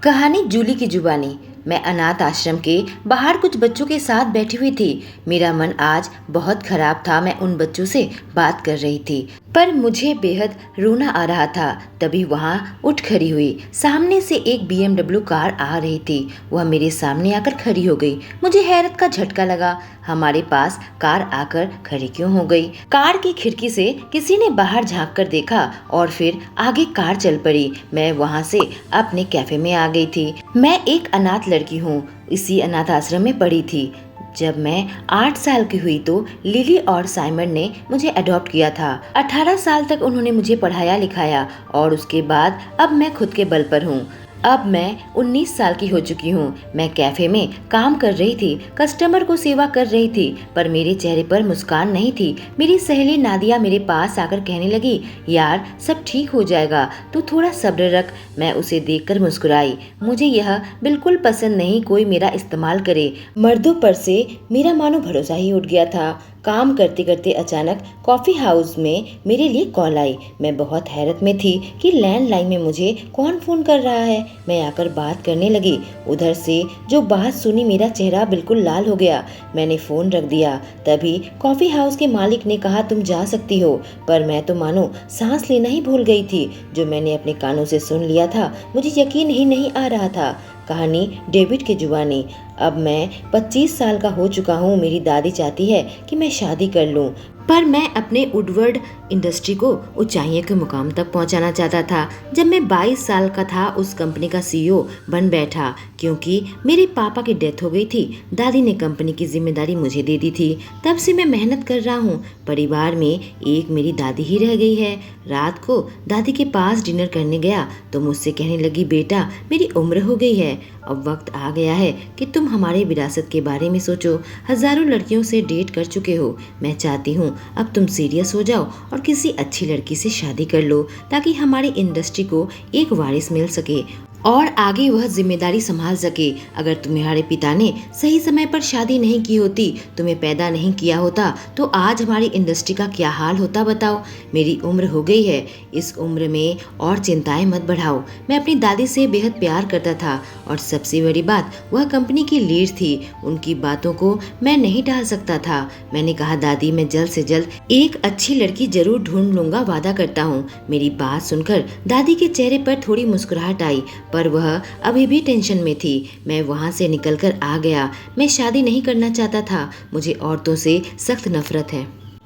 कहानी जूली की जुबानी। मैं अनाथ आश्रम के बाहर कुछ बच्चों के साथ बैठी हुई थी। मेरा मन आज बहुत खराब था। मैं उन बच्चों से बात कर रही थी, पर मुझे बेहद रोना आ रहा था। तभी वहाँ उठ खड़ी हुई। सामने से एक BMW कार आ रही थी। वह मेरे सामने आकर खड़ी हो गई। मुझे हैरत का झटका लगा। हमारे पास कार आकर खड़ी क्यों हो गई? कार की खिड़की से किसी ने बाहर झांक कर देखा और फिर आगे कार चल पड़ी। मैं वहाँ से अपने कैफे में आ गई थी। मैं एक अनाथ लड़की हूँ। इसी अनाथ आश्रम में पढ़ी थी। जब मैं 8 साल की हुई तो लिली और साइमन ने मुझे अडॉप्ट किया था। 18 साल तक उन्होंने मुझे पढ़ाया लिखाया और उसके बाद अब मैं खुद के बल पर हूँ। अब मैं 19 साल की हो चुकी हूँ। मैं कैफे में काम कर रही थी, कस्टमर को सेवा कर रही थी, पर मेरे चेहरे पर मुस्कान नहीं थी। मेरी सहेली नादिया मेरे पास आकर कहने लगी, यार सब ठीक हो जाएगा, तू थोड़ा सब्र रख। मैं उसे देखकर मुस्कुराई। मुझे यह बिल्कुल पसंद नहीं कोई मेरा इस्तेमाल करे। मर्दों पर से मेरा मानो भरोसा ही उठ गया था। काम करते करते अचानक कॉफ़ी हाउस में मेरे लिए कॉल आई। मैं बहुत हैरत में थी कि लैंडलाइन में मुझे कौन फ़ोन कर रहा है। मैं आकर बात करने लगी। उधर से जो बात सुनी मेरा चेहरा बिल्कुल लाल हो गया। मैंने फ़ोन रख दिया। तभी कॉफ़ी हाउस के मालिक ने कहा, तुम जा सकती हो। पर मैं तो मानो सांस लेना ही भूल गई थी। जो मैंने अपने कानों से सुन लिया था मुझे यकीन ही नहीं आ रहा था। कहानी डेविड की जुबानी। अब मैं 25 साल का हो चुका हूँ। मेरी दादी चाहती है कि मैं शादी कर लूँ, पर मैं अपने वुडवर्ड इंडस्ट्री को ऊंचाइयों के मुकाम तक पहुंचाना चाहता था। जब मैं 22 साल का था उस कंपनी का CEO बन बैठा। क्योंकि मेरे पापा की डेथ हो गई थी, दादी ने कंपनी की जिम्मेदारी मुझे दे दी थी। तब से मैं मेहनत कर रहा हूँ। परिवार में एक मेरी दादी ही रह गई है। रात को दादी के पास डिनर करने गया तो मुझसे कहने लगी, बेटा मेरी उम्र हो गई है, अब वक्त आ गया है कि तुम हमारे विरासत के बारे में सोचो। हजारों लड़कियों से डेट कर चुके हो। मैं चाहती हूँ अब तुम सीरियस हो जाओ और किसी अच्छी लड़की से शादी कर लो, ताकि हमारी इंडस्ट्री को एक वारिस मिल सके और आगे वह जिम्मेदारी संभाल सके। अगर तुम्हारे पिता ने सही समय पर शादी नहीं की होती, तुम्हें पैदा नहीं किया होता, तो आज हमारी इंडस्ट्री का क्या हाल होता बताओ। मेरी उम्र हो गई है, इस उम्र में और चिंताएं मत बढ़ाओ। मैं अपनी दादी से बेहद प्यार करता था और सबसे बड़ी बात, वह कंपनी की लीड थी। उनकी बातों को मैं नहीं टाल सकता था। मैंने कहा, दादी मैं जल्द से जल्द एक अच्छी लड़की जरूर ढूंढ लूंगा, वादा करता हूँ। मेरी बात सुनकर दादी के चेहरे पर थोड़ी मुस्कुराहट आई, पर वह अभी भी टेंशन में थी। मैं वहाँ से निकलकर आ गया। मैं शादी नहीं करना चाहता था। मुझे औरतों से सख्त नफरत है।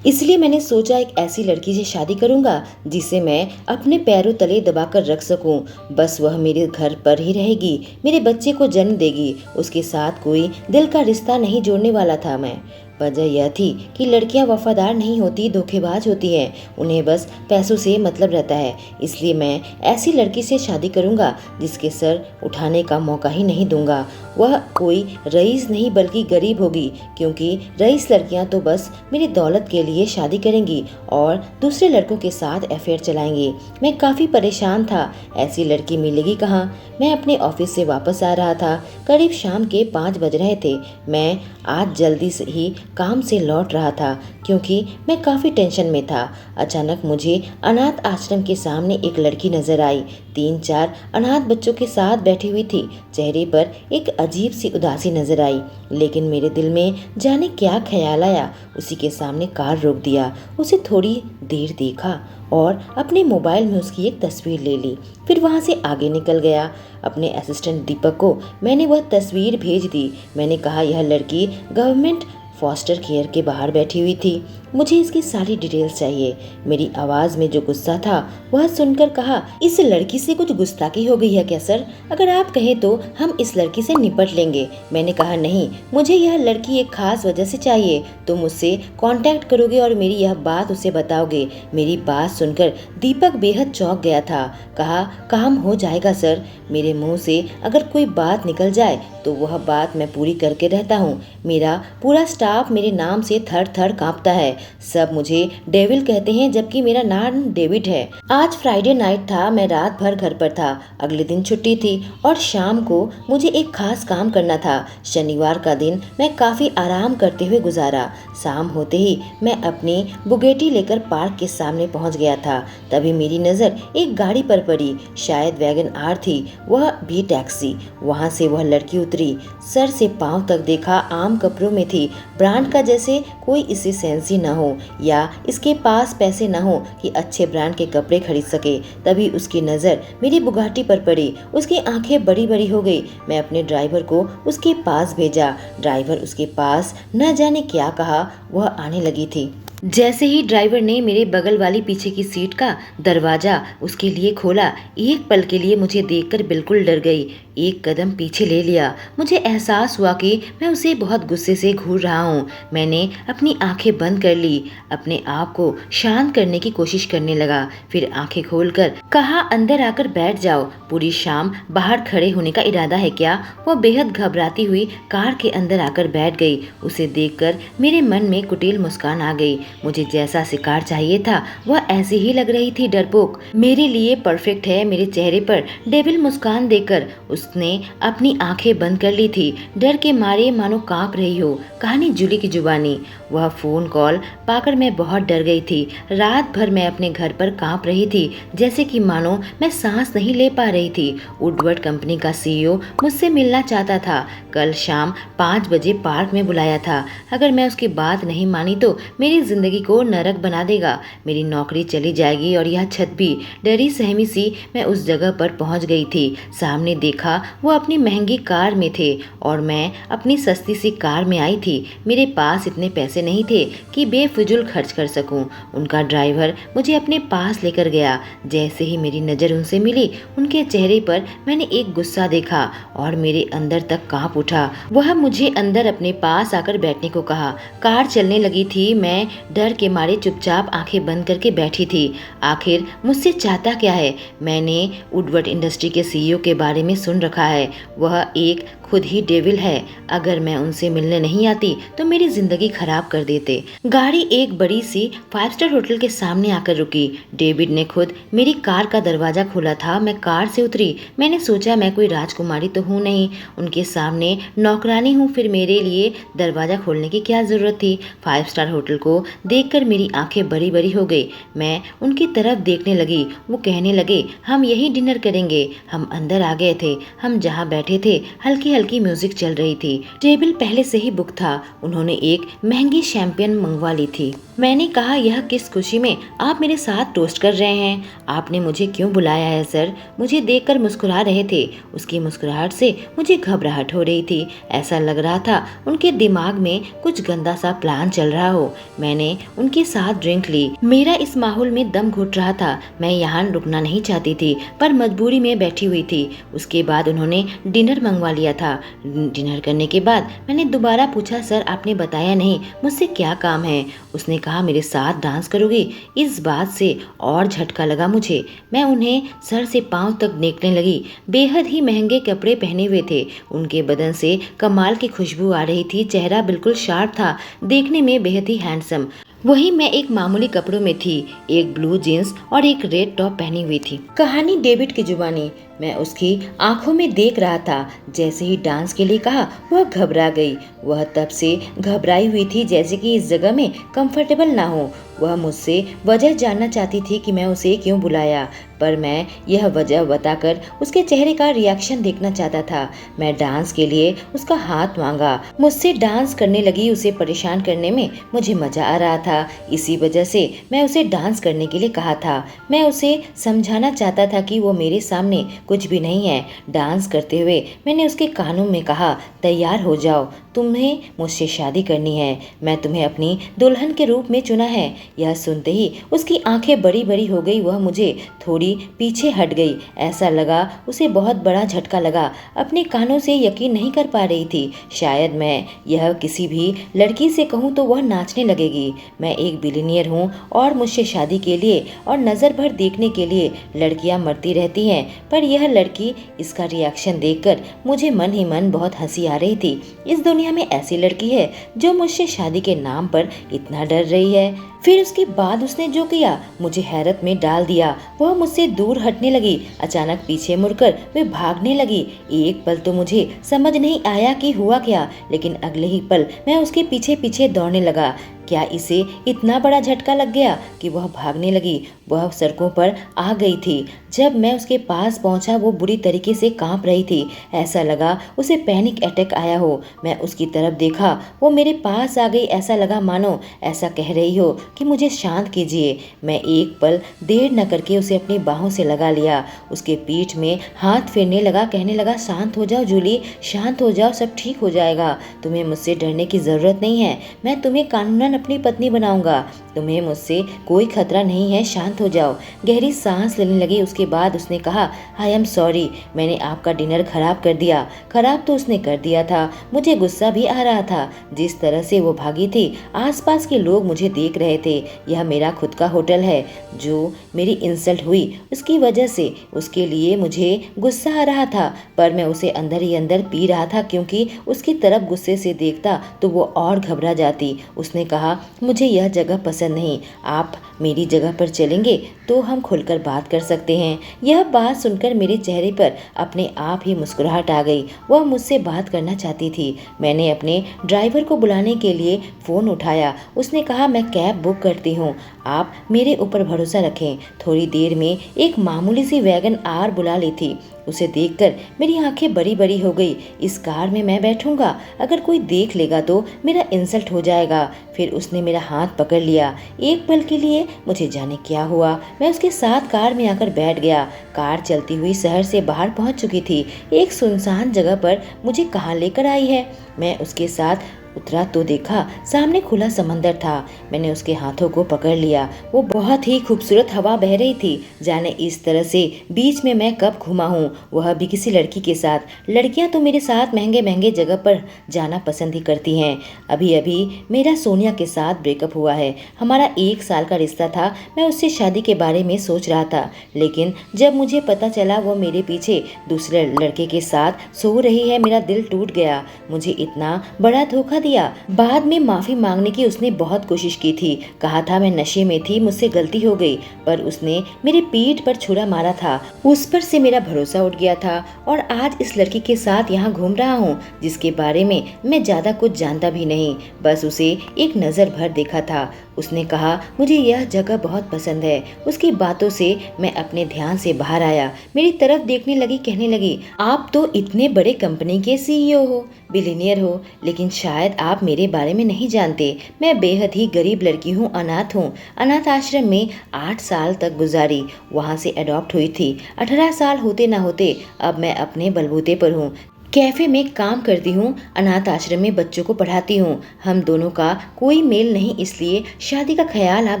इसलिए मैंने सोचा एक ऐसी लड़की से शादी करूंगा जिसे मैं अपने पैरों तले दबाकर रख सकूं। बस वह मेरे घर पर ही रहेगी, मेरे बच्चे को जन्म देगी। उसके साथ कोई दिल का रिश्ता नहीं जोड़ने वाला था मैं। वजह यह थी कि लड़कियां वफादार नहीं होती, धोखेबाज होती हैं। उन्हें बस पैसों से मतलब रहता है। इसलिए मैं ऐसी लड़की से शादी करूंगा जिसके सर उठाने का मौका ही नहीं दूंगा। वह कोई रईस नहीं बल्कि गरीब होगी, क्योंकि रईस लड़कियां तो बस मेरी दौलत के लिए शादी करेंगी और दूसरे लड़कों के साथ अफेयर चलाएंगी। मैं काफ़ी परेशान था। ऐसी लड़की मिलेगी कहाँ? मैं अपने ऑफिस से वापस आ रहा था। करीब शाम के 5 बज रहे थे। मैं आज जल्दी से ही काम से लौट रहा था क्योंकि मैं काफ़ी टेंशन में था। अचानक मुझे अनाथ आश्रम के सामने एक लड़की नजर आई। 3-4 अनाथ बच्चों के साथ बैठी हुई थी। चेहरे पर एक अजीब सी उदासी नजर आई, लेकिन मेरे दिल में जाने क्या ख्याल आया। उसी के सामने कार रोक दिया, उसे थोड़ी देर देखा और अपने मोबाइल में उसकी एक तस्वीर ले ली। फिर वहाँ से आगे निकल गया। अपने असिस्टेंट दीपक को मैंने वह तस्वीर भेज दी। मैंने कहा, यह लड़की गवर्नमेंट फॉस्टर केयर के बाहर बैठी हुई थी, मुझे इसकी सारी डिटेल्स चाहिए। मेरी आवाज़ में जो गुस्सा था वह सुनकर कहा, इस लड़की से कुछ गुस्ताखी हो गई है क्या सर? अगर आप कहें तो हम इस लड़की से निपट लेंगे। मैंने कहा, नहीं, मुझे यह लड़की एक खास वजह से चाहिए। तुम उससे कांटेक्ट करोगे और मेरी यह बात उसे बताओगे। मेरी बात सुनकर दीपक बेहद चौंक गया था। कहा, काम हो जाएगा सर। मेरे मुंह से अगर कोई बात निकल जाए तो वह बात मैं पूरी करके रहता हूँ। मेरा पूरा स्टाफ मेरे नाम से थर थर कांपता है। सब मुझे डेविल कहते हैं जबकि मेरा नाम डेविड है। आज फ्राइडे नाइट था, मैं रात भर घर पर था। अगले दिन छुट्टी थी और शाम को मुझे एक खास काम करना था। शनिवार का दिन मैं काफी आराम करते हुए गुजारा। शाम होते ही मैं अपनी बुगेटी लेकर पार्क के सामने पहुंच गया था। तभी मेरी नजर एक गाड़ी पर पड़ी, शायद वैगन आर थी, वह भी टैक्सी। वहां से वह लड़की उतरी, सर से पांव तक देखा, आम कपड़ों में थी, ब्रांड का जैसे कोई इसे सेंसी न हो या इसके पास पैसे न हो कि अच्छे ब्रांड के कपड़े खरीद सके। तभी उसकी नज़र मेरी बुगाटी पर पड़ी, उसकी आंखें बड़ी बड़ी हो गई। मैं अपने ड्राइवर को उसके पास भेजा। ड्राइवर उसके पास न जाने क्या कहा, वह आने लगी थी। जैसे ही ड्राइवर ने मेरे बगल वाली पीछे की सीट का दरवाजा उसके लिए खोला, एक पल के लिए मुझे देखकर बिल्कुल डर गई। एक कदम पीछे ले लिया। मुझे एहसास हुआ कि मैं उसे बहुत गुस्से से घूर रहा हूँ। मैंने अपनी आंखें बंद कर ली, अपने आप को शांत करने की कोशिश करने लगा। फिर आंखें खोलकर कहा, अंदर आकर बैठ जाओ। पूरी शाम बाहर खड़े होने का इरादा है क्या? वो बेहद घबराती हुई कार के अंदर आकर बैठ गई। उसे देखकर मेरे मन में कुटिल मुस्कान आ गई। मुझे जैसा शिकार चाहिए था वह ऐसी ही लग रही थी, डरपोक। मेरे लिए परफेक्ट है। मेरे चेहरे पर डेविल मुस्कान देकर उसने अपनी आंखें बंद कर ली थी। डर के मारे मानो कांप रही हो। कहानी जूली की जुबानी। वह फोन कॉल पाकर मैं बहुत डर गई थी। रात भर मैं अपने घर पर कांप रही थी, जैसे कि मानो मैं सांस नहीं ले पा रही थी। वुडवर्ड कंपनी का सीईओ मुझसे मिलना चाहता था। कल शाम 5 बजे पार्क में बुलाया था। अगर मैं उसकी बात नहीं मानी तो मेरी जिंदगी को नरक बना देगा। मेरी नौकरी चली जाएगी और यह छत भी। डरी सहमी सी मैं उस जगह पर पहुंच गई थी। सामने देखा वो अपनी महंगी कार में थे और मैं अपनी सस्ती सी कार में आई थी। मेरे पास इतने पैसे नहीं थे कि बेफिजूल खर्च कर सकूं। उनका ड्राइवर मुझे अपने पास लेकर गया। जैसे ही मेरी नज़र उनसे मिली, उनके चेहरे पर मैंने एक गुस्सा देखा और मेरे अंदर तक कांप उठा। वह मुझे अंदर अपने पास आकर बैठने को कहा। कार चलने लगी थी। मैं डर के मारे चुपचाप आंखें बंद करके बैठी थी। आखिर मुझसे चाहता क्या है? मैंने वुडवर्ड इंडस्ट्री के सीईओ के बारे में सुन रखा है। वह एक खुद ही डेविल है। अगर मैं उनसे मिलने नहीं आती तो मेरी जिंदगी खराब कर देते। गाड़ी एक बड़ी सी 5 स्टार होटल के सामने आकर रुकी। डेविड ने खुद मेरी कार का दरवाजा खोला था। मैं कार से उतरी। मैंने सोचा मैं कोई राजकुमारी तो हूँ नहीं, उनके सामने नौकरानी हूँ, फिर मेरे लिए दरवाजा खोलने की क्या जरूरत थी? 5 स्टार होटल को देखकर मेरी आंखें बड़ी बड़ी हो गई। मैं उनकी तरफ देखने लगी। वो कहने लगे, हम यही डिनर करेंगे। हम अंदर आ गए थे। हम जहाँ बैठे थे हल्की हल्की म्यूजिक चल रही थी। टेबल पहले से ही बुक था। उन्होंने एक महंगी शैंपेन मंगवा ली थी। मैंने कहा, यह किस खुशी में आप मेरे साथ टोस्ट कर रहे हैं? आपने मुझे क्यों बुलाया है सर? मुझे देखकर मुस्कुरा रहे थे। उसकी मुस्कुराहट से मुझे घबराहट हो रही थी। ऐसा लग रहा था उनके दिमाग में कुछ गंदा सा प्लान चल रहा हो। मैंने उनके साथ ड्रिंक ली। मेरा इस माहौल में दम घुट रहा था। मैं यहाँ रुकना नहीं चाहती थी पर मजबूरी में बैठी हुई थी। उसके बाद उन्होंने डिनर मंगवा लिया था। डिनर करने के बाद मैंने दोबारा पूछा, सर आपने बताया नहीं, मुझसे क्या काम है? उसने कहा, मेरे साथ डांस करोगी? इस बात से और झटका लगा मुझे। मैं उन्हें सर से पांव तक देखने लगी। बेहद ही महंगे कपड़े पहने हुए थे। उनके बदन से कमाल की खुशबू आ रही थी। चेहरा बिल्कुल शार्प था, देखने में बेहद ही हैंडसम। वही मैं एक मामूली कपड़ों में थी, एक ब्लू जीन्स और एक रेड टॉप पहनी हुई थी। कहानी डेविड की जुबानी। मैं उसकी आंखों में देख रहा था। जैसे ही डांस के लिए कहा वह घबरा गई। वह तब से घबराई हुई थी जैसे कि इस जगह में कंफर्टेबल ना हो। वह मुझसे वजह जानना चाहती थी कि मैं उसे क्यों बुलाया, पर मैं यह वजह बताकर उसके चेहरे का रिएक्शन देखना चाहता था। मैं डांस के लिए उसका हाथ मांगा। मुझसे डांस करने लगी। उसे परेशान करने में मुझे मजा आ रहा था। इसी वजह से मैं उसे डांस करने के लिए कहा था। मैं उसे समझाना चाहता था कि वो मेरे सामने कुछ भी नहीं है। डांस करते हुए मैंने उसके कानों में कहा, तैयार हो जाओ, तुम्हें मुझसे शादी करनी है। मैं तुम्हें अपनी दुल्हन के रूप में चुना है। यह सुनते ही उसकी आंखें बड़ी बड़ी हो गई। वह मुझे थोड़ी पीछे हट गई। ऐसा लगा उसे बहुत बड़ा झटका लगा। अपने कानों से यकीन नहीं कर पा रही थी। शायद मैं यह किसी भी लड़की से कहूँ तो वह नाचने लगेगी। मैं एक बिलियनियर हूँ और मुझसे शादी के लिए और नज़र भर देखने के लिए लड़कियाँ मरती रहती हैं, पर यह लड़की, इसका रिएक्शन देखकर मुझे मन ही मन बहुत हंसी आ रही थी। इस दुनिया दुनिया में ऐसी लड़की है जो मुझसे शादी के नाम पर इतना डर रही है। फिर उसके बाद उसने जो किया मुझे हैरत में डाल दिया। वह मुझसे दूर हटने लगी, अचानक पीछे मुड़कर वे भागने लगी। एक पल तो मुझे समझ नहीं आया कि हुआ क्या, लेकिन अगले ही पल मैं उसके पीछे पीछे दौड़ने लगा। क्या इसे इतना बड़ा झटका लग गया कि वह भागने लगी। वह सड़कों पर आ गई थी। जब मैं उसके पास पहुंचा वो बुरी तरीके से कांप रही थी। ऐसा लगा उसे पैनिक अटैक आया हो। मैं उसकी तरफ देखा, वो मेरे पास आ गई। ऐसा लगा मानो ऐसा कह रही हो कि मुझे शांत कीजिए। मैं एक पल देर न करके उसे अपनी बाहों से लगा लिया, उसके पीठ में हाथ फेरने लगा, कहने लगा, शांत हो जाओ जूली, शांत हो जाओ, सब ठीक हो जाएगा। तुम्हें मुझसे डरने की ज़रूरत नहीं है। मैं तुम्हें कानूनन अपनी पत्नी बनाऊंगा। तुम्हें मुझसे कोई खतरा नहीं है, शांत हो जाओ। गहरी सांस लेने लगी। उसके बाद उसने कहा, आई एम सॉरी, मैंने आपका डिनर खराब कर दिया। खराब तो उसने कर दिया था, मुझे गुस्सा भी आ रहा था। जिस तरह से वो भागी थी, आसपास के लोग मुझे देख रहे थे। यह मेरा खुद का होटल है। जो मेरी इंसल्ट हुई उसकी वजह से उसके लिए मुझे गुस्सा आ रहा था, पर मैं उसे अंदर ही अंदर पी रहा था, क्योंकि उसकी तरफ गुस्से से देखता तो वो और घबरा जाती। उसने कहा, मुझे यह जगह पसंद नहीं, आप मेरी जगह पर चलेंगे तो हम खुलकर बात कर सकते हैं। यह बात सुनकर मेरे चेहरे पर अपने आप ही मुस्कुराहट आ गई। वह मुझसे बात करना चाहती थी। मैंने अपने ड्राइवर को बुलाने के लिए फ़ोन उठाया। उसने कहा, मैं कैब बुक करती हूँ, आप मेरे ऊपर भरोसा रखें। थोड़ी देर में एक मामूली सी वैगन आर बुला ली थी। उसे देखकर मेरी आंखें बड़ी बड़ी हो गई। इस कार में मैं बैठूंगा, अगर कोई देख लेगा तो मेरा इंसल्ट हो जाएगा। फिर उसने मेरा हाथ पकड़ लिया। एक पल के लिए मुझे जाने क्या हुआ, मैं उसके साथ कार में आकर बैठ गया। कार चलती हुई शहर से बाहर पहुंच चुकी थी। एक सुनसान जगह पर मुझे कहाँ लेकर आई है। मैं उसके साथ उतरा तो देखा सामने खुला समंदर था। मैंने उसके हाथों को पकड़ लिया। वो बहुत ही खूबसूरत हवा बह रही थी। जाने इस तरह से बीच में मैं कब घुमा हूँ, वह भी किसी लड़की के साथ। लड़कियां तो मेरे साथ महंगे महंगे जगह पर जाना पसंद ही करती हैं। अभी अभी मेरा सोनिया के साथ ब्रेकअप हुआ है। हमारा 1 साल का रिश्ता था। मैं उससे शादी के बारे में सोच रहा था, लेकिन जब मुझे पता चला वो मेरे पीछे दूसरे लड़के के साथ सो रही है, मेरा दिल टूट गया। मुझे इतना बड़ा धोखा दिया। बाद में माफी मांगने की उसने बहुत कोशिश की थी। कहा था मैं नशे में थी, मुझसे गलती हो गई, पर उसने मेरी पीठ पर छुरा मारा था। उस पर से मेरा भरोसा उठ गया था और आज इस लड़की के साथ यहाँ घूम रहा हूँ, जिसके बारे में मैं ज्यादा कुछ जानता भी नहीं, बस उसे एक नजर भर देखा था। उसने कहा, मुझे यह जगह बहुत पसंद है। उसकी बातों से मैं अपने ध्यान से बाहर आया। मेरी तरफ देखने लगी, कहने लगी, आप तो इतने बड़े कंपनी के सीईओ हो, बिलियनियर हो, लेकिन शायद आप मेरे बारे में नहीं जानते। मैं बेहद ही गरीब लड़की हूँ, अनाथ हूँ। अनाथ आश्रम में 8 साल तक गुजारी, वहाँ से अडॉप्ट हुई थी। 18 साल होते ना होते अब मैं अपने बलबूते पर हूँ। कैफे में काम करती हूँ, अनाथ आश्रम में बच्चों को पढ़ाती हूँ। हम दोनों का कोई मेल नहीं, इसलिए शादी का ख्याल आप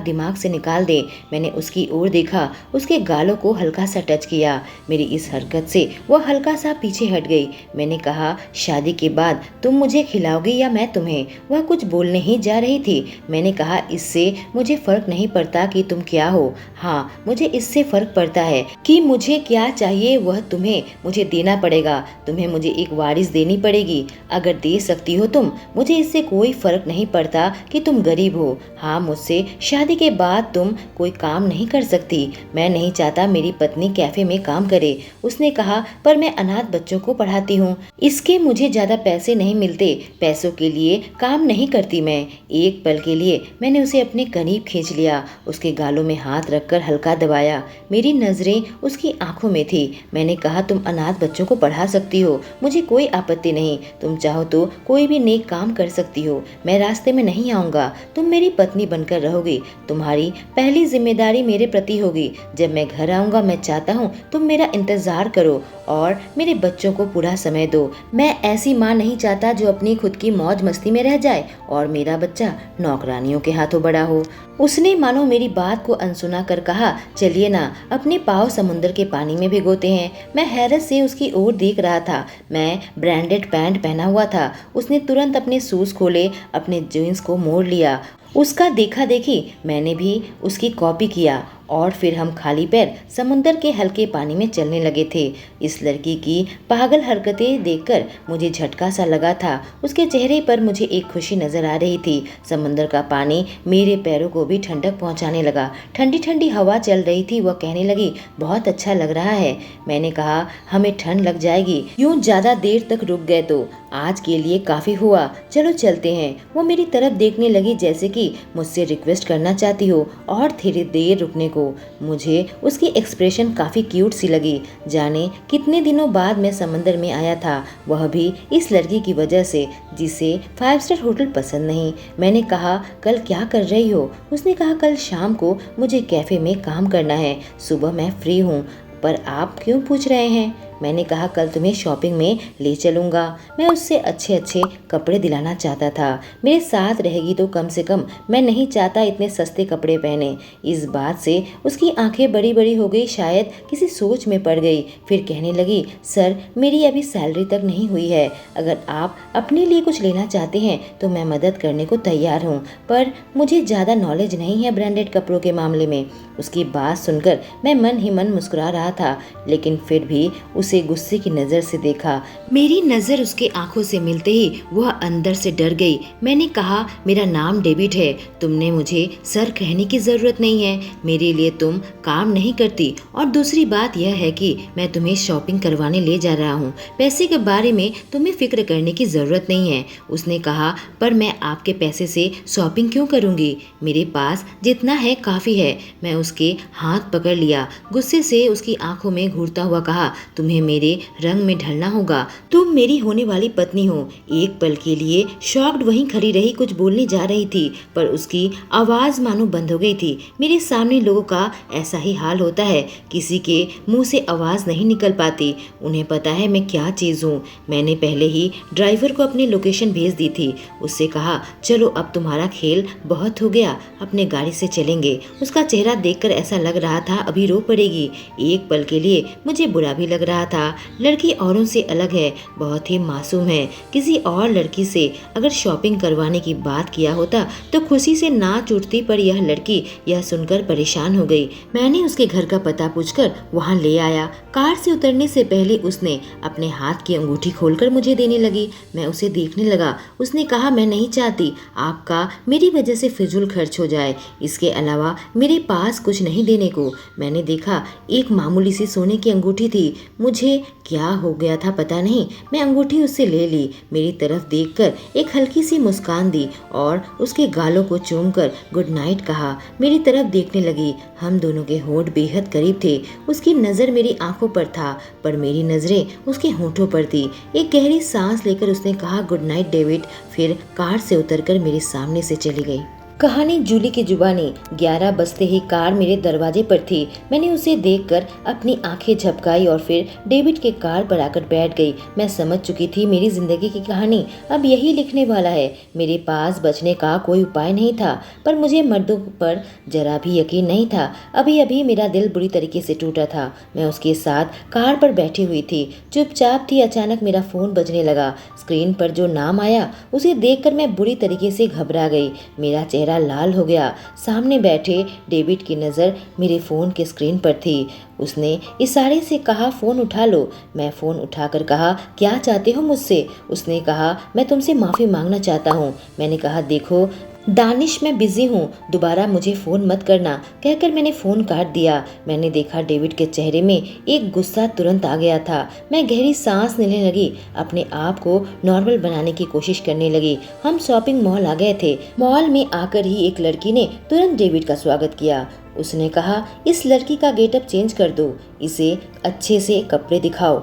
दिमाग से निकाल दें। मैंने उसकी ओर देखा, उसके गालों को हल्का सा टच किया। मेरी इस हरकत से वह हल्का सा पीछे हट गई। मैंने कहा, शादी के बाद तुम मुझे खिलाओगी या मैं तुम्हें? वह कुछ बोलने ही जा रही थी। मैंने कहा, इससे मुझे फर्क नहीं पड़ता कि तुम क्या हो। हाँ, मुझे इससे फर्क पड़ता है कि मुझे क्या चाहिए वह तुम्हें मुझे देना पड़ेगा। तुम्हें मुझे एक वारिस देनी पड़ेगी। अगर दे सकती हो तुम, मुझे इससे कोई फर्क नहीं पड़ता कि तुम गरीब हो। हाँ, मुझसे शादी के बाद तुम कोई काम नहीं कर सकती। मैं नहीं चाहता मेरी पत्नी कैफे में काम करे। उसने कहा, पर मैं अनाथ बच्चों को पढ़ाती हूँ, इसके मुझे ज्यादा पैसे नहीं मिलते। पैसों के लिए काम नहीं करती मैं। एक पल के लिए मैंने उसे अपने करीब खींच लिया, उसके गालों में हाथ रखकर हल्का दबाया। मेरी नजरें उसकी आंखों में थी। मैंने कहा, तुम अनाथ बच्चों को पढ़ा सकती हो, मुझे कोई आपत्ति नहीं। तुम चाहो तो कोई भी नेक काम कर सकती हो। मैं रास्ते में नहीं आऊंगा। तुम मेरी पत्नी बनकर रहोगी। तुम्हारी पहली जिम्मेदारी मेरे प्रति होगी। जब मैं घर आऊंगा, मैं चाहता हूँ तुम मेरा इंतजार करो और मेरे बच्चों को पूरा समय दो। मैं ऐसी माँ नहीं चाहता जो अपनी खुद की मौज मस्ती में रह जाए और मेरा बच्चा नौकरानियों के हाथों बड़ा हो। उसने मानो मेरी बात को अनसुना कर कहा, चलिए ना, अपने पाँव समुद्र के पानी में भिगोते हैं। मैं हैरत से उसकी ओर देख रहा था। मैं ब्रांडेड पैंट पहना हुआ था। उसने तुरंत अपने शूज खोले, अपने जीन्स को मोड़ लिया। उसका देखा देखी मैंने भी उसकी कॉपी किया और फिर हम खाली पैर समुंदर के हल्के पानी में चलने लगे थे। इस लड़की की पागल हरकतें देखकर मुझे झटका सा लगा था। उसके चेहरे पर मुझे एक खुशी नजर आ रही थी। समुंदर का पानी मेरे पैरों को भी ठंडक पहुंचाने लगा। ठंडी ठंडी हवा चल रही थी। वह कहने लगी, बहुत अच्छा लग रहा है। मैंने कहा, हमें ठंड लग जाएगी यूं ज्यादा देर तक रुक गए तो। आज के लिए काफी हुआ, चलो चलते हैं। वो मेरी तरफ देखने लगी जैसे कि मुझसे रिक्वेस्ट करना चाहती हो और थोड़ी देर रुकने को। मुझे उसकी एक्सप्रेशन काफी क्यूट सी लगी। जाने कितने दिनों बाद मैं समंदर में आया था, वह भी इस लड़की की वजह से जिसे 5 स्टार होटल पसंद नहीं। मैंने कहा, कल क्या कर रही हो? उसने कहा, कल शाम को मुझे कैफे में काम करना है, सुबह मैं फ्री हूँ। पर आप क्यों पूछ रहे हैं? मैंने कहा, कल तुम्हें शॉपिंग में ले चलूँगा। मैं उससे अच्छे अच्छे कपड़े दिलाना चाहता था। मेरे साथ रहेगी तो कम से कम मैं नहीं चाहता इतने सस्ते कपड़े पहने। इस बात से उसकी आंखें बड़ी बड़ी हो गई, शायद किसी सोच में पड़ गई। फिर कहने लगी, सर मेरी अभी सैलरी तक नहीं हुई है। अगर आप अपने लिए कुछ लेना चाहते हैं तो मैं मदद करने को तैयार हूँ, पर मुझे ज़्यादा नॉलेज नहीं है ब्रांडेड कपड़ों के मामले में। उसकी बात सुनकर मैं मन ही मन मुस्कुरा रहा था, लेकिन फिर भी उसे गुस्से की नजर से देखा। मेरी नजर उसके आंखों से मिलते ही वह अंदर से डर गई। मैंने कहा, मेरा नाम डेविड है, तुमने मुझे सर कहने की जरूरत नहीं है। मेरे लिए तुम काम नहीं करती, और दूसरी बात यह है कि मैं तुम्हें शॉपिंग करवाने ले जा रहा हूँ। पैसे के बारे में तुम्हें फिक्र करने की जरूरत नहीं है। उसने कहा, पर मैं आपके पैसे से शॉपिंग क्यों करूँगी? मेरे पास जितना है काफी है। मैं उसके हाथ पकड़ लिया। गुस्से से उसकी आंखों में घूरता हुआ कहा, तुम्हें मेरे रंग में ढलना होगा। तुम मेरी होने वाली पत्नी हो। एक पल के लिए शॉक्ड वहीं खड़ी रही, कुछ बोलने जा रही थी, पर उसकी आवाज मानो बंद हो गई थी। मेरे सामने लोगों का ऐसा ही हाल होता है, किसी के मुंह से आवाज नहीं निकल पाती। उन्हें पता है मैं क्या चीज हूँ। मैंने पहले ही ड्राइवर को अपनी लोकेशन भेज दी थी। उससे कहा, चलो अब तुम्हारा खेल बहुत हो गया, अपने गाड़ी से चलेंगे। उसका चेहरा देखकर ऐसा लग रहा था अभी रो पड़ेगी। एक पल के लिए मुझे बुरा भी लग रहा था। लड़की औरों से अलग है, बहुत ही मासूम है। किसी और लड़की से अगर शॉपिंग करवाने की बात किया होता तो खुशी से नाच उठती, पर यह लड़की यह सुनकर परेशान हो गई। मैंने उसके घर का पता पूछकर वहां ले आया। कार से उतरने से पहले उसने अपने हाथ की अंगूठी खोलकर मुझे देने लगी। मैं उसे देखने लगा। उसने कहा, मैं नहीं चाहती आपका मेरी वजह से फिजूल खर्च हो जाए। इसके अलावा मेरे पास कुछ नहीं देने को। मैंने देखा एक मामूली सी सोने की अंगूठी थी। मुझे क्या हो गया था पता नहीं, मैं अंगूठी उससे ले ली। मेरी तरफ देखकर एक हल्की सी मुस्कान दी और उसके गालों को चूमकर गुड नाइट कहा। मेरी तरफ देखने लगी। हम दोनों के होंठ बेहद करीब थे। उसकी नज़र मेरी आंखों पर था, पर मेरी नज़रें उसके होंठों पर थी। एक गहरी सांस लेकर उसने कहा, गुड नाइट डेविड। फिर कार से उतरकर मेरे सामने से चली गई। कहानी जूली की जुबानी। 11 बजते ही कार मेरे दरवाजे पर थी। मैंने उसे देखकर अपनी आंखें झपकाई और फिर डेविड के कार पर आकर बैठ गई। मैं समझ चुकी थी मेरी जिंदगी की कहानी अब यही लिखने वाला है। मेरे पास बचने का कोई उपाय नहीं था, पर मुझे मर्दों पर जरा भी यकीन नहीं था। अभी अभी मेरा दिल बुरी तरीके से टूटा था। मैं उसके साथ कार पर बैठी हुई थी, चुपचाप थी। अचानक मेरा फोन बजने लगा। स्क्रीन पर जो नाम आया उसे देखकर मैं बुरी तरीके से घबरा गई। मेरा चेहरा लाल हो गया। सामने बैठे डेविड की नज़र मेरे फ़ोन के स्क्रीन पर थी। उसने इशारे से कहा, फ़ोन उठा लो। मैं फ़ोन उठाकर कहा, क्या चाहते हो मुझसे? उसने कहा, मैं तुमसे माफ़ी मांगना चाहता हूँ। मैंने कहा, देखो दानिश, मैं बिजी हूँ, दोबारा मुझे फ़ोन मत करना। कहकर मैंने फ़ोन काट दिया। मैंने देखा डेविड के चेहरे में एक गुस्सा तुरंत आ गया था। मैं गहरी सांस लेने लगी, अपने आप को नॉर्मल बनाने की कोशिश करने लगी। हम शॉपिंग मॉल आ गए थे। मॉल में आकर ही एक लड़की ने तुरंत डेविड का स्वागत किया। उसने कहा, इस लड़की का गेटअप चेंज कर दो, इसे अच्छे से कपड़े दिखाओ।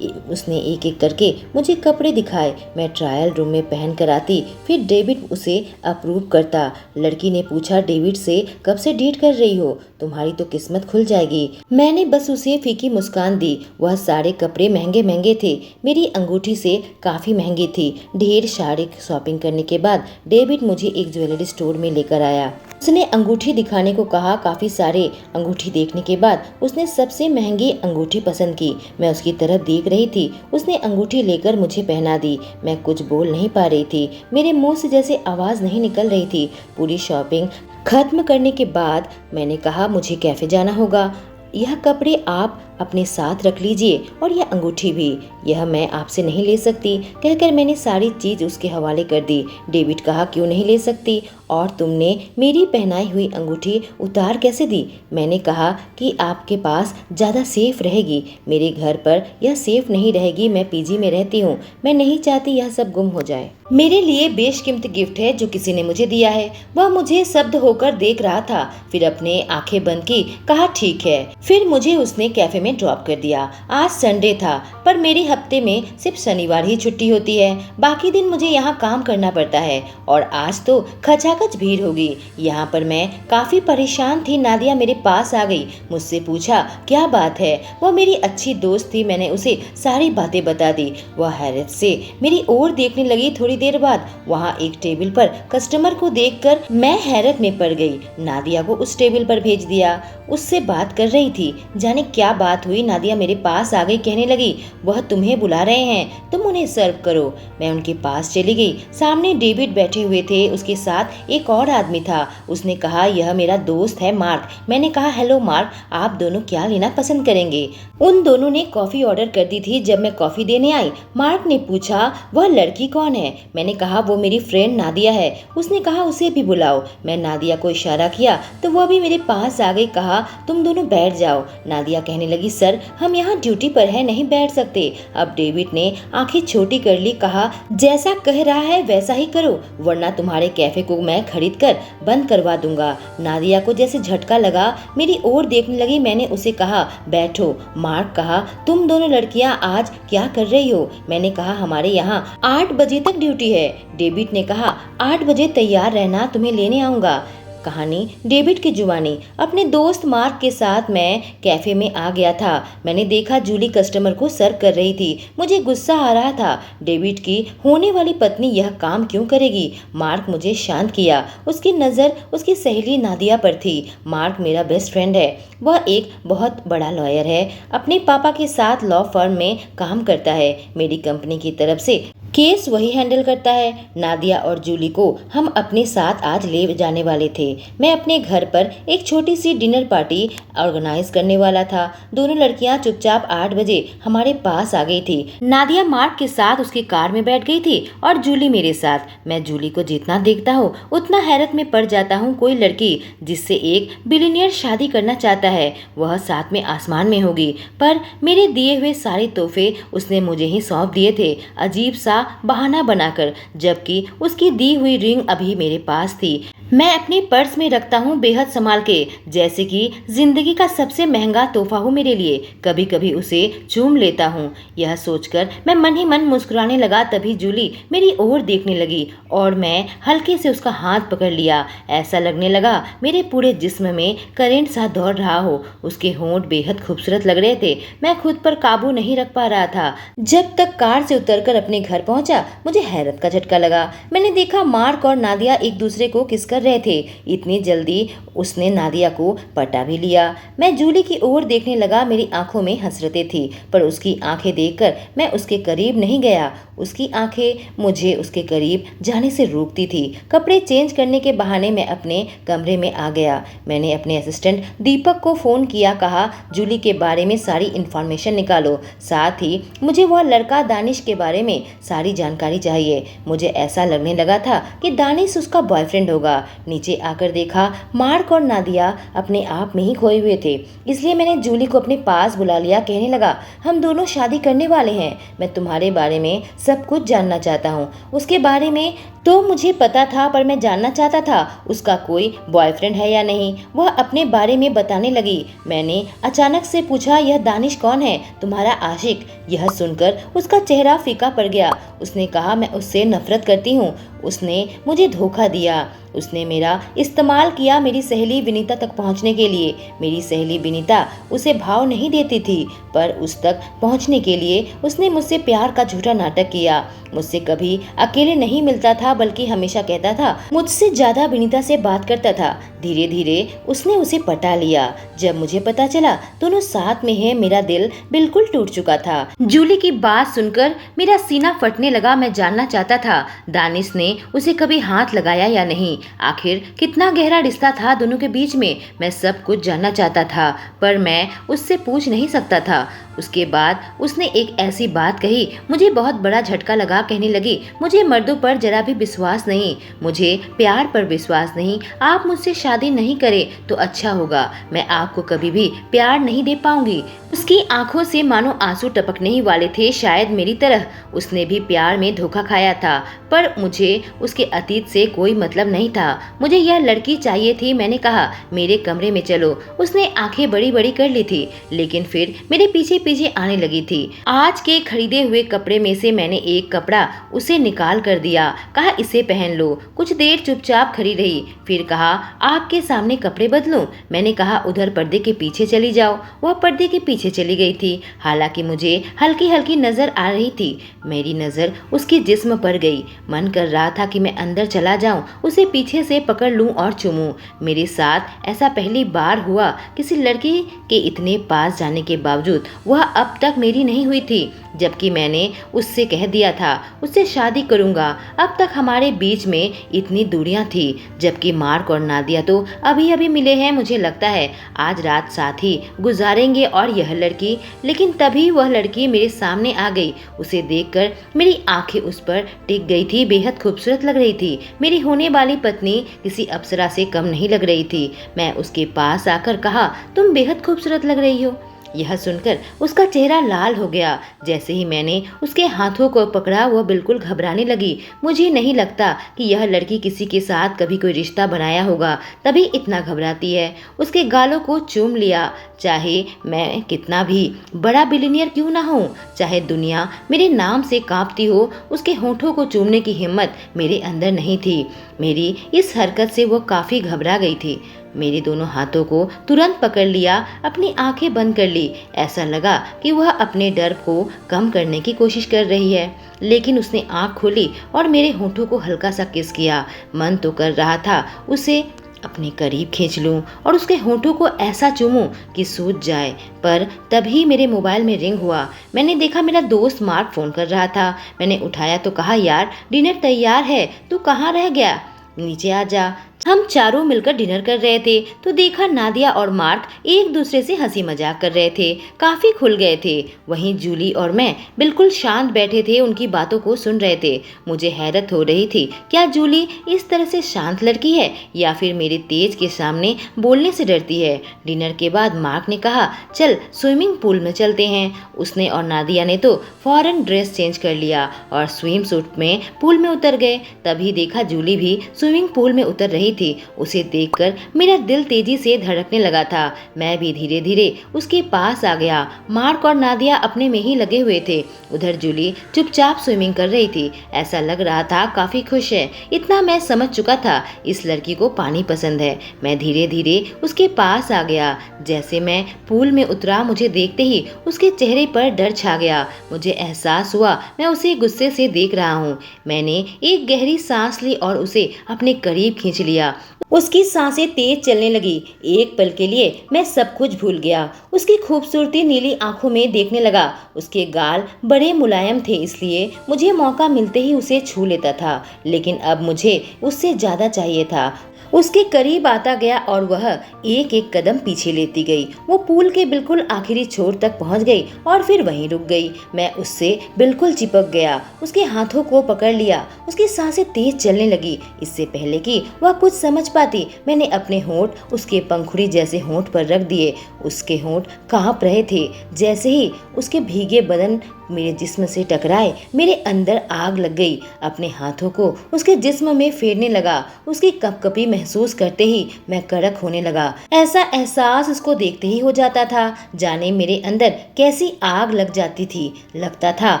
उसने एक एक करके मुझे कपड़े दिखाए। मैं ट्रायल रूम में पहन कर आती, फिर डेविड उसे अप्रूव करता। लड़की ने पूछा, डेविड से कब से डेट कर रही हो? तुम्हारी तो किस्मत खुल जाएगी। मैंने बस उसे फीकी मुस्कान दी। वह सारे कपड़े महंगे महंगे थे, मेरी अंगूठी से काफ़ी महंगी थी। ढेर सारी शॉपिंग करने के बाद डेविड मुझे एक ज्वेलरी स्टोर में लेकर आया। उसने अंगूठी दिखाने को कहा। काफी सारे अंगूठी देखने के बाद उसने सबसे महंगी अंगूठी पसंद की। मैं उसकी तरफ देख रही थी। उसने अंगूठी लेकर मुझे पहना दी। मैं कुछ बोल नहीं पा रही थी। मेरे मुंह से जैसे आवाज नहीं निकल रही थी। पूरी शॉपिंग खत्म करने के बाद मैंने कहा, मुझे कैफे जाना होगा। यह कपड़े आप अपने साथ रख लीजिए और यह अंगूठी भी, यह मैं आपसे नहीं ले सकती। कहकर मैंने सारी चीज उसके हवाले कर दी। डेविड कहा, क्यों नहीं ले सकती? और तुमने मेरी पहनाई हुई अंगूठी उतार कैसे दी? मैंने कहा कि आपके पास ज़्यादा सेफ रहेगी। मेरे घर पर यह सेफ नहीं रहेगी। मैं पीजी में रहती हूँ। मैं नहीं चाहती यह सब गुम हो जाए। मेरे लिए बेशकीमती गिफ्ट है जो किसी ने मुझे दिया है। वह मुझे स्तब्ध होकर देख रहा था। फिर अपने आंखें बंद की, कहा ठीक है। फिर मुझे उसने कैफे में ड्रॉप कर दिया। आज संडे था, पर मेरे हफ्ते में सिर्फ शनिवार ही छुट्टी होती है। बाकी दिन मुझे यहाँ काम करना पड़ता है और आज तो खचाखच भीड़ होगी। यहाँ पर मैं काफी परेशान थी। नादिया मेरे पास आ गई, मुझसे पूछा क्या बात है। वह मेरी अच्छी दोस्त थी। मैंने उसे सारी बातें बता दी। वह हैरत से मेरी ओर देखने लगी। थोड़ी देर बाद वहाँ एक टेबल पर कस्टमर को देखकर मैं हैरत में पड़ गई। नादिया को उस टेबल पर भेज दिया। उससे बात कर रही थी। जाने क्या बात हुई। नादिया मेरे पास आ गई, कहने लगी, वह तुम्हें बुला रहे हैं, तुम उन्हें सर्व करो। मैं उनके पास चली गई। सामने डेविड बैठे हुए थे। उसके साथ एक और आदमी था। उसने कहा, यह मेरा दोस्त है मार्क। मैंने कहा, हेलो मार्क, आप दोनों क्या लेना पसंद करेंगे? उन दोनों ने कॉफी ऑर्डर कर दी थी। जब मैं कॉफी देने आई, मार्क ने पूछा, वह लड़की कौन है? मैंने कहा, वो मेरी फ्रेंड नादिया है। उसने कहा, उसे भी बुलाओ। मैं नादिया को इशारा किया तो वह भी मेरे पास आ गई। कहा, तुम दोनों बैठ जाओ। नादिया कहने लगी, सर हम यहाँ ड्यूटी पर है, नहीं बैठ सकते। अब डेविड ने आंखें छोटी कर ली। कहा, जैसा कह रहा है वैसा ही करो, वरना तुम्हारे कैफे को मैं खरीद कर बंद करवा दूंगा। नादिया को जैसे झटका लगा, मेरी ओर देखने लगी। मैंने उसे कहा, बैठो। मार्क कहा, तुम दोनों लड़कियां आज क्या कर रही हो? मैंने कहा, हमारे यहाँ 8 बजे तक ड्यूटी है। डेविड ने कहा, 8 बजे तैयार रहना, तुम्हें लेने आऊंगा। कहानी डेविड की जुबानी। अपने दोस्त मार्क के साथ मैं कैफे में आ गया था। मैंने देखा जूली कस्टमर को सर्व कर रही थी। मुझे गुस्सा आ रहा था। डेविड की होने वाली पत्नी यह काम क्यों करेगी? मार्क मुझे शांत किया। उसकी नज़र उसकी सहेली नादिया पर थी। मार्क मेरा बेस्ट फ्रेंड है। वह एक बहुत बड़ा लॉयर है। अपने पापा के साथ लॉ फर्म में काम करता है। मेरी कंपनी की तरफ से केस वही हैंडल करता है। नादिया और जूली को हम अपने साथ आज ले जाने वाले थे। मैं अपने घर पर एक छोटी सी डिनर पार्टी ऑर्गेनाइज करने वाला था। दोनों लड़कियां चुपचाप 8 बजे हमारे पास आ गई थी। नादिया मार्क के साथ उसकी कार में बैठ गई थी और जूली मेरे साथ। मैं जूली को जितना देखता हूँ उतना हैरत में पड़ जाता हूँ। कोई लड़की जिससे एक बिलियनियर शादी करना चाहता है, वह साथ में आसमान में होगी। पर मेरे दिए हुए सारे तोहफे उसने मुझे ही सौंप दिए थे, अजीब सा बहाना बनाकर, जबकि उसकी दी हुई रिंग अभी मेरे पास थी। मैं अपने पर्स में रखता हूँ बेहद संभाल के, जैसे कि जिंदगी का सबसे महंगा तोहफा हो मेरे लिए। कभी कभी उसे चूम लेता हूँ। यह सोचकर मैं मन ही मन मुस्कुराने लगा। तभी जूली मेरी ओर देखने लगी और मैं हल्के से उसका हाथ पकड़ लिया। ऐसा लगने लगा मेरे पूरे जिस्म में करंट सा दौड़ रहा हो। उसके होंठ बेहद खूबसूरत लग रहे थे। मैं खुद पर काबू नहीं रख पा रहा था। जब तक कार से उतरकर अपने घर पहुंचा, मुझे हैरत का झटका लगा। मैंने देखा मार्क और नादिया एक दूसरे को किस कर रहे थे। इतनी जल्दी उसने नादिया को पटा भी लिया। मैं जूली की ओर देखने लगा। मेरी आंखों में हसरतें थी, पर उसकी आंखें देखकर मैं उसके करीब नहीं गया। उसकी आंखें मुझे उसके करीब जाने से रोकती थी। कपड़े चेंज करने के बहाने मैं अपने कमरे में आ गया। मैंने अपने असिस्टेंट दीपक को फ़ोन किया। कहा, जूली के बारे में सारी इन्फॉर्मेशन निकालो। साथ ही मुझे वह लड़का दानिश के बारे में सारी जानकारी चाहिए। मुझे ऐसा लगने लगा था कि दानिश उसका बॉयफ्रेंड होगा। नीचे आकर देखा मार्क और नादिया अपने आप में ही खोए हुए थे। इसलिए मैंने जूली को अपने पास बुला लिया। कहने लगा, हम दोनों शादी करने वाले हैं। मैं तुम्हारे बारे में सब कुछ जानना चाहता हूँ। उसके बारे में तो मुझे पता था, पर मैं जानना चाहता था उसका कोई बॉयफ्रेंड है या नहीं। वह अपने बारे में बताने लगी। मैंने अचानक से पूछा, यह दानिश कौन है, तुम्हारा आशिक? यह सुनकर उसका चेहरा फीका पड़ गया। उसने कहा, मैं उससे नफरत करती हूँ। उसने मुझे धोखा दिया। उसने मेरा इस्तेमाल किया मेरी सहेली विनीता तक पहुंचने के लिए। मेरी सहेली विनीता उसे भाव नहीं देती थी, पर उस तक पहुंचने के लिए उसने मुझसे प्यार का झूठा नाटक किया। मुझसे कभी अकेले नहीं मिलता था, बल्कि हमेशा कहता था, मुझसे ज्यादा विनीता से बात करता था। धीरे धीरे उसने उसे पटा लिया। जब मुझे पता चला दोनों साथ में हैं, मेरा दिल बिल्कुल टूट चुका था। जूली की बात सुनकर मेरा सीना फटने लगा। मैं जानना चाहता था दानिश ने उसे कभी हाथ लगाया या नहीं। आखिर कितना गहरा रिश्ता था दोनों के बीच में। मैं सब कुछ जानना चाहता था, पर मैं उससे पूछ नहीं सकता था। उसके बाद उसने एक ऐसी बात कही, मुझे बहुत बड़ा झटका लगा। कहने लगी, मुझे मर्दों पर जरा भी विश्वास नहीं, मुझे प्यार पर विश्वास नहीं। आप मुझसे शादी नहीं करें तो अच्छा होगा। मैं आपको कभी भी प्यार नहीं दे पाऊंगी। उसकी आंखों से मानो आंसू टपकने ही वाले थे। शायद मेरी तरह उसने भी प्यार में धोखा खाया था, पर मुझे उसके अतीत से कोई मतलब नहीं था। मुझे यह लड़की चाहिए थी। मैंने कहा, मेरे कमरे में चलो। उसने आंखें बड़ी बड़ी कर ली थी, लेकिन फिर मेरे पीछे पीछे आने लगी थी। आज के खरीदे हुए कपड़े में से मैंने एक कपड़ा उसे निकाल कर दिया। कहा, इसे पहन लो। कुछ देर चुपचाप खड़ी रही, फिर कहा, आपके सामने कपड़े बदलूं? मैंने कहा, उधर पर्दे के पीछे चली जाओ। वह पर्दे के पीछे चली गई थी। हालांकि मुझे हल्की हल्की नजर आ रही थी। मेरी नजर उसके जिस्म पर गई। मन कर रहा था कि मैं अंदर चला जाऊं, उसे पीछे से पकड़ लूं और चूमूं। मेरे साथ ऐसा पहली बार हुआ। किसी लड़की के इतने पास जाने के बावजूद वह अब तक मेरी नहीं हुई थी, जबकि मैंने उससे कह दिया था उससे शादी करूंगा। अब तक हमारे बीच में इतनी दूरियां थी, जबकि मार्क और नादिया तो अभी अभी मिले हैं। मुझे लगता है आज रात साथ ही गुजारेंगे। और यह लड़की, लेकिन तभी वह लड़की मेरे सामने आ गई। उसे देखकर मेरी आंखें उस पर टिक गई थी। बेहद खूबसूरत लग रही थी। मेरी होने वाली पत्नी किसी अप्सरा से कम नहीं लग रही थी। मैं उसके पास आकर कहा, तुम बेहद खूबसूरत लग रही हो। यह सुनकर उसका चेहरा लाल हो गया। जैसे ही मैंने उसके हाथों को पकड़ा, वह बिल्कुल घबराने लगी। मुझे नहीं लगता कि यह लड़की किसी के साथ कभी कोई रिश्ता बनाया होगा, तभी इतना घबराती है। उसके गालों को चूम लिया। चाहे मैं कितना भी बड़ा बिलियनियर क्यों ना हो, चाहे दुनिया मेरे नाम से कांपती हो, उसके होठों को चूमने की हिम्मत मेरे अंदर नहीं थी। मेरी इस हरकत से वो काफी घबरा गई थी। मेरे दोनों हाथों को तुरंत पकड़ लिया, अपनी आंखें बंद कर ली। ऐसा लगा कि वह अपने डर को कम करने की कोशिश कर रही है, लेकिन उसने आंख खोली और मेरे होठों को हल्का सा किस किया। मन तो कर रहा था उसे अपने करीब खींच लूं और उसके होठों को ऐसा चूमूं कि सूज जाए, पर तभी मेरे मोबाइल में रिंग हुआ। मैंने देखा मेरा दोस्त मार्क फोन कर रहा था। मैंने उठाया तो कहा, यार डिनर तैयार है, तू कहाँ रह गया? नीचे आ जा। हम चारों मिलकर डिनर कर रहे थे तो देखा नादिया और मार्क एक दूसरे से हंसी मजाक कर रहे थे, काफी खुल गए थे। वहीं जूली और मैं बिल्कुल शांत बैठे थे, उनकी बातों को सुन रहे थे। मुझे हैरत हो रही थी, क्या जूली इस तरह से शांत लड़की है या फिर मेरे तेज के सामने बोलने से डरती है? डिनर के बाद मार्क ने कहा, चल स्विमिंग पूल में चलते हैं। उसने और नादिया ने तो फौरन ड्रेस चेंज कर लिया और स्विम सूट में पूल में उतर गए। तभी देखा जूली भी स्विमिंग पूल में उतर रही थी। उसे देखकर मेरा दिल तेजी से धड़कने लगा था। मैं भी धीरे धीरे उसके पास आ गया। मार्क और नादिया अपने में ही लगे हुए थे। उधर जूली चुपचाप स्विमिंग कर रही थी। ऐसा लग रहा था काफी खुश है। इतना मैं समझ चुका था, इस लड़की को पानी पसंद है। मैं धीरे धीरे उसके पास आ गया। जैसे मैं पूल में उतरा, मुझे देखते ही उसके चेहरे पर डर छा गया। मुझे एहसास हुआ मैं उसे गुस्से से देख रहा हूँ। मैंने एक गहरी सांस ली और उसे अपने करीब खींच लिया। उसकी सांसें तेज चलने लगी। एक पल के लिए मैं सब कुछ भूल गया। उसकी खूबसूरती नीली आंखों में देखने लगा। उसके गाल बड़े मुलायम थे, इसलिए मुझे मौका मिलते ही उसे छू लेता था, लेकिन अब मुझे उससे ज्यादा चाहिए था। उसके करीब आता गया और वह एक एक कदम पीछे लेती गई। वो पूल के बिल्कुल आखिरी छोर तक पहुंच गई और फिर वहीं रुक गई। मैं उससे बिल्कुल चिपक गया, उसके हाथों को पकड़ लिया। उसकी सांसें तेज चलने लगी। इससे पहले कि वह कुछ समझ पाती, मैंने अपने होंठ उसके पंखुड़ी जैसे होंठ पर रख दिए। उसके होंठ कांप रहे थे। जैसे ही उसके भीगे बदन मेरे जिस्म से टकराए, मेरे अंदर आग लग गई। अपने हाथों को उसके जिस्म में फेरने लगा। उसकी कपकपी महसूस करते ही मैं कड़क होने लगा। ऐसा एहसास उसको देखते ही हो जाता था, जाने मेरे अंदर कैसी आग लग जाती थी। लगता था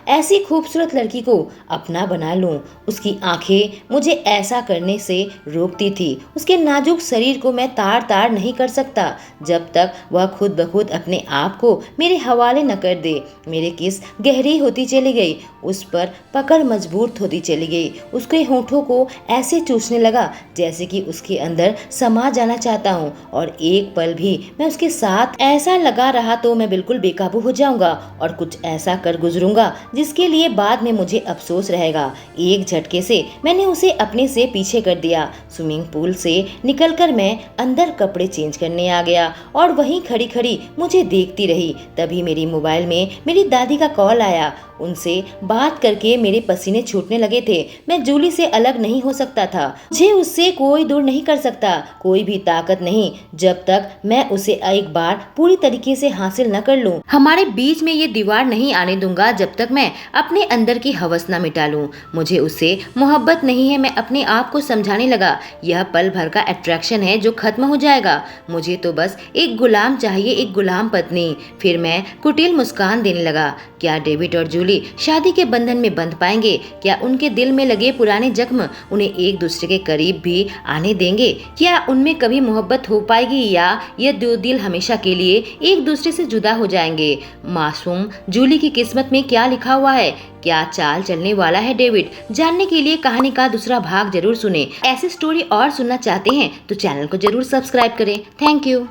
ऐसी खूबसूरत लड़की को अपना बना लूं। उसकी आंखें मुझे ऐसा करने से रोकती थी। उसके नाजुक शरीर को मैं तार तार नहीं कर सकता जब तक वह खुद ब खुद अपने आप को मेरे हवाले न कर दे। मेरे किस गहरी होती चली गई, उस पर पकड़ मजबूत होती चली गई। उसके होठों को ऐसे चूसने लगा जैसे कि उसके अंदर समा जाना चाहता हूँ, और एक पल भी मैं उसके साथ ऐसा लगा रहा तो मैं बिल्कुल बेकाबू हो जाऊंगा और कुछ ऐसा कर गुजरूंगा जिसके लिए बाद में मुझे अफसोस रहेगा। एक झटके से मैंने उसे अपने से पीछे कर दिया। स्विमिंग पूल से निकलकर मैं अंदर कपड़े चेंज करने आ गया और वहीं खड़ी खड़ी मुझे देखती रही। तभी मेरी मोबाइल में मेरी दादी का कॉल आया। उनसे बात करके मेरे पसीने छूटने लगे थे। मैं जूली से अलग नहीं हो सकता था। मुझे उससे कोई दूर नहीं कर सकता, कोई भी ताकत नहीं, जब तक मैं उसे एक बार पूरी तरीके से हासिल न कर लूं। हमारे बीच में ये दीवार नहीं आने दूंगा जब तक मैं अपने अंदर की हवस न मिटा लूं। मुझे उससे मोहब्बत नहीं है, मैं अपने आप को समझाने लगा। यह पल भर का अट्रैक्शन है जो खत्म हो जाएगा। मुझे तो बस एक गुलाम चाहिए, एक गुलाम पत्नी। फिर मैं कुटिल मुस्कान देने लगा। क्या डेविड और जूली शादी के बंधन में बंध पाएंगे? क्या उनके दिल में लगे पुराने जख्म उन्हें एक दूसरे के करीब भी आने देंगे? क्या उनमें कभी मोहब्बत हो पाएगी, या ये दो दिल हमेशा के लिए एक दूसरे से जुदा हो जाएंगे? मासूम जूली की किस्मत में क्या लिखा हुआ है? क्या चाल चलने वाला है डेविड? जानने के लिए कहानी का दूसरा भाग जरूर सुने। ऐसी स्टोरी और सुनना चाहते हैं तो चैनल को जरूर सब्सक्राइब करें। Thank you.